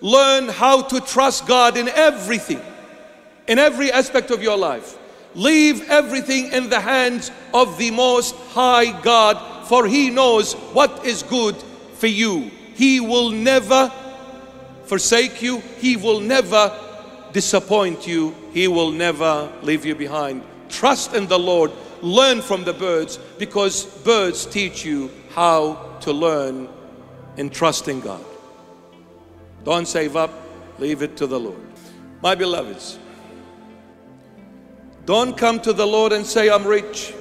Learn how to trust God in everything, in every aspect of your life. Leave everything in the hands of the Most High God, for He knows what is good for you. He will never forsake you. He will never disappoint you. He will never leave you behind. Trust in the Lord. Learn from the birds, because birds teach you how to learn in trusting God. Don't save up. Leave it to the Lord. My beloveds, don't come to the Lord and say, I'm rich.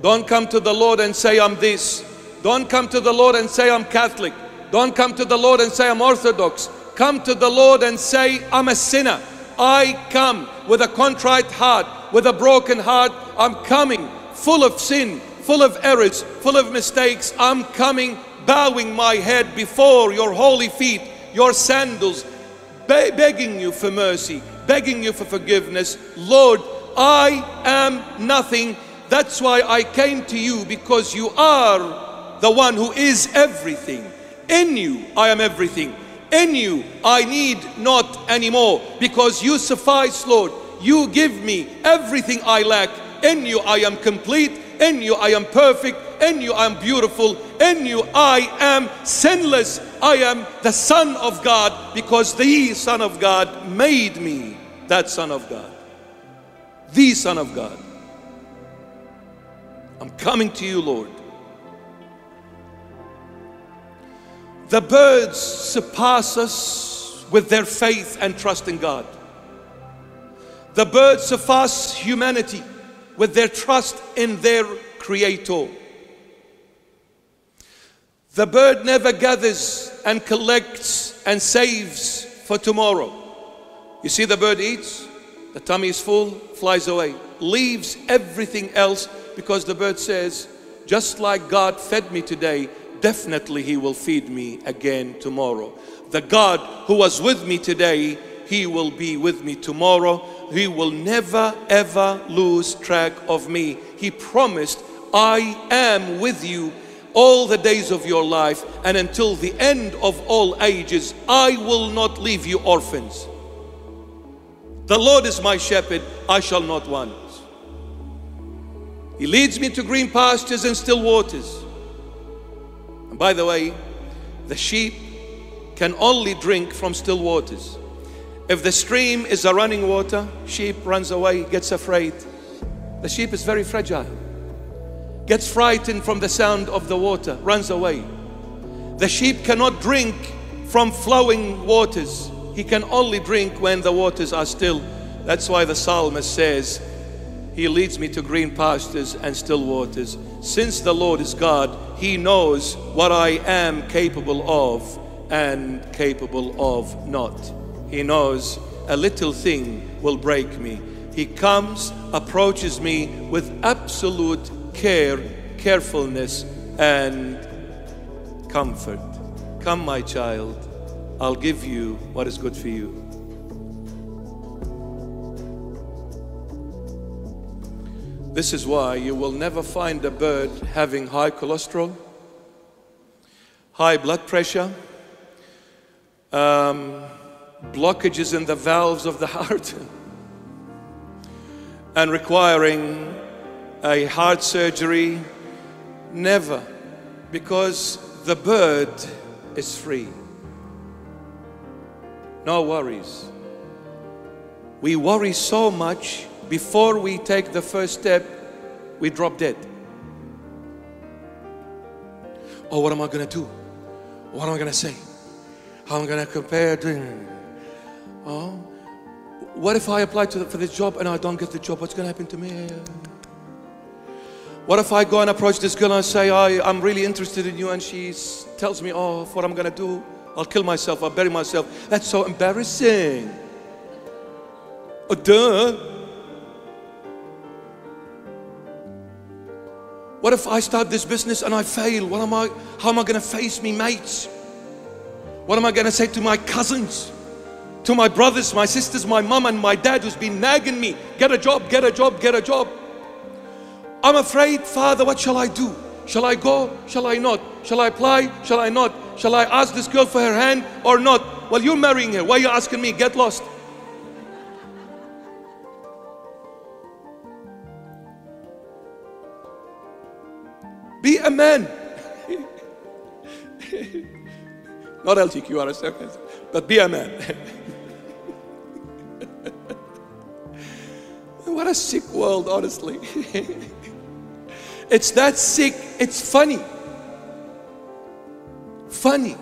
Don't come to the Lord and say, I'm this. Don't come to the Lord and say, I'm Catholic. Don't come to the Lord and say, I'm Orthodox. Come to the Lord and say, I'm a sinner. I come with a contrite heart, with a broken heart. I'm coming full of sin, full of errors, full of mistakes. I'm coming bowing my head before your holy feet, your sandals, begging you for mercy, begging you for forgiveness. Lord, I am nothing. That's why I came to you, because you are the one who is everything. In you, I am everything. In you, I need not anymore, because you suffice, Lord. You give me everything I lack. In you, I am complete. In you, I am perfect. In you, I am beautiful. In you, I am sinless. I am the Son of God, because the Son of God made me that Son of God. The Son of God. I'm coming to you, Lord. The birds surpass us with their faith and trust in God. The birds surpass humanity with their trust in their Creator. The bird never gathers and collects and saves for tomorrow. You see, the bird eats, the tummy is full, flies away, leaves everything else, because the bird says, just like God fed me today, definitely He will feed me again tomorrow. The God who was with me today, He will be with me tomorrow. He will never ever lose track of me. He promised, I am with you all the days of your life, and until the end of all ages, I will not leave you orphans. The Lord is my shepherd, I shall not want. He leads me to green pastures and still waters. And by the way, the sheep can only drink from still waters. If the stream is a running water, sheep runs away, gets afraid. The sheep is very fragile, gets frightened from the sound of the water, runs away. The sheep cannot drink from flowing waters. He can only drink when the waters are still. That's why the psalmist says, He leads me to green pastures and still waters. Since the Lord is God, He knows what I am capable of and capable of not. He knows a little thing will break me. He comes, approaches me with absolute care, carefulness, and comfort. Come, my child, I'll give you what is good for you. This is why you will never find a bird having high cholesterol, high blood pressure, blockages in the valves of the heart, and requiring a heart surgery. Never, because the bird is free. No worries. We worry so much. Before we take the first step, we drop dead. Oh, what am I going to do? What am I going to say? How am I going to compare? Oh, what if I apply for this job and I don't get the job? What's going to happen to me? What if I go and approach this girl and say, I'm really interested in you, and she tells me, oh, what I'm going to do? I'll kill myself, I'll bury myself. That's so embarrassing. Oh, duh. What if I start this business and I fail? How am I going to face me mates? What am I going to say to my cousins, to my brothers, my sisters, my mom and my dad who's been nagging me? Get a job, get a job, get a job. I'm afraid, Father, what shall I do? Shall I go? Shall I not? Shall I apply? Shall I not? Shall I ask this girl for her hand or not? Well, you're marrying her. Why are you asking me? Get lost. Be a man. Not LGQRS, but be a man. What a sick world, honestly. It's that sick, it's funny. Funny.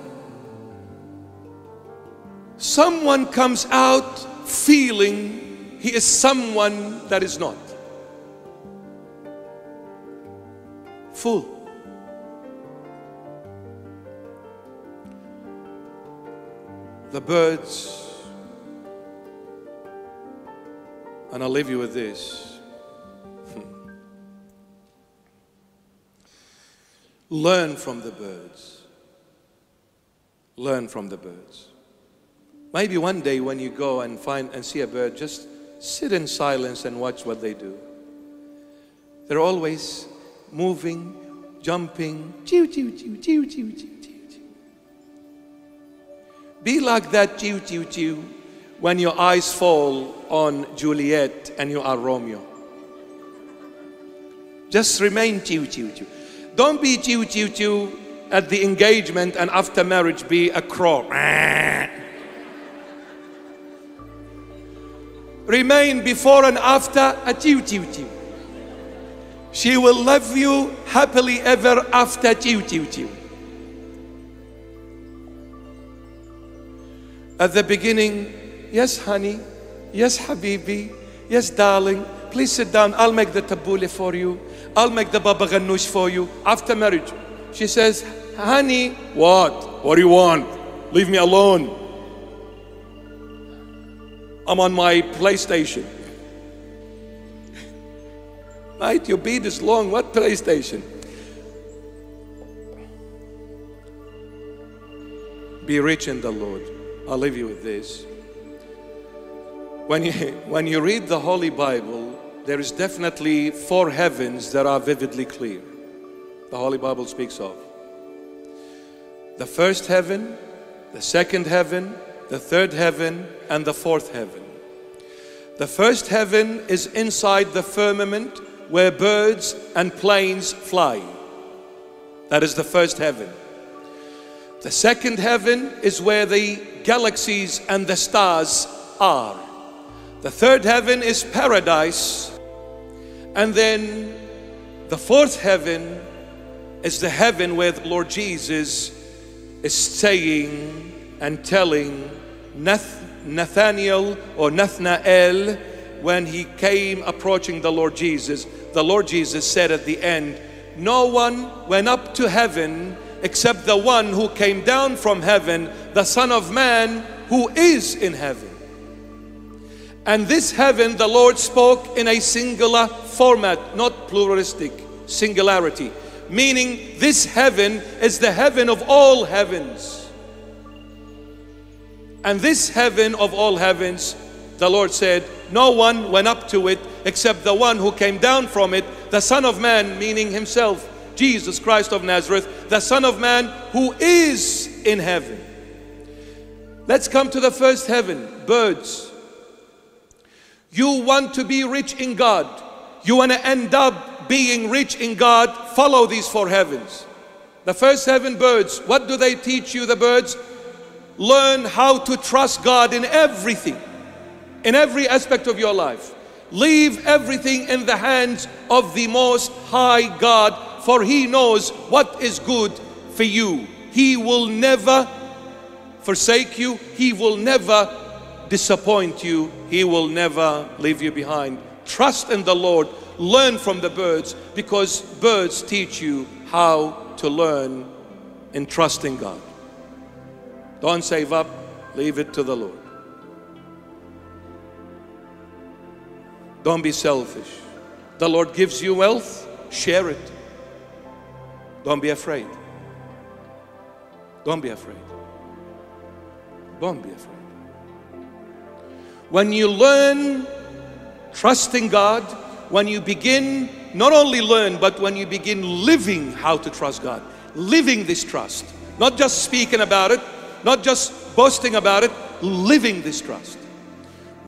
Someone comes out feeling he is someone that is not. Fool. The birds, and I'll leave you with this. Learn from the birds. Learn from the birds. Maybe one day when you go and see a bird, just sit in silence and watch what they do. They're always moving, jumping, chew, chew, chew, chew, chew, chew, chew. Be like that chew, chew, chew when your eyes fall on Juliet and you are Romeo. Just remain chew, chew, chew. Don't be chew, chew, chew at the engagement and after marriage be a crow. Remain before and after a chew, chew, chew. She will love you happily ever after, chew, chew, chew. At the beginning, yes, honey, yes, habibi, yes, darling, please sit down, I'll make the tabbouleh for you, I'll make the baba ganoush for you. After marriage, she says, honey, what? What do you want? Leave me alone. I'm on my PlayStation. Right, your beard is long, what PlayStation? Be rich in the Lord. I'll leave you with this. When you read the Holy Bible, there is definitely 4 heavens that are vividly clear. The Holy Bible speaks of the first heaven, the second heaven, the third heaven, and the fourth heaven. The first heaven is inside the firmament where birds and planes fly. That is the first heaven. The second heaven is where the galaxies and the stars are. The third heaven is paradise. And then the fourth heaven is the heaven where the Lord Jesus is saying and telling Nathanael when he came approaching the Lord Jesus said at the end, no one went up to heaven except the one who came down from heaven, the Son of Man who is in heaven. And this heaven, the Lord spoke in a singular format, not pluralistic, singularity. Meaning this heaven is the heaven of all heavens. And this heaven of all heavens, the Lord said, no one went up to it except the one who came down from it, the Son of Man, meaning himself, Jesus Christ of Nazareth, the Son of Man who is in heaven. Let's come to the first heaven, birds. You want to be rich in God. You want to end up being rich in God. Follow these 4 heavens. The first heaven, birds. What do they teach you, the birds? Learn how to trust God in everything, in every aspect of your life. Leave everything in the hands of the Most High God, for He knows what is good for you. He will never forsake you. He will never disappoint you. He will never leave you behind. Trust in the Lord. Learn from the birds, because birds teach you how to learn in trusting God. Don't save up. Leave it to the Lord. Don't be selfish. The Lord gives you wealth. Share it. Don't be afraid. Don't be afraid. Don't be afraid. When you learn trusting God, when you begin, not only learn, but when you begin living how to trust God, living this trust, not just speaking about it, not just boasting about it, living this trust.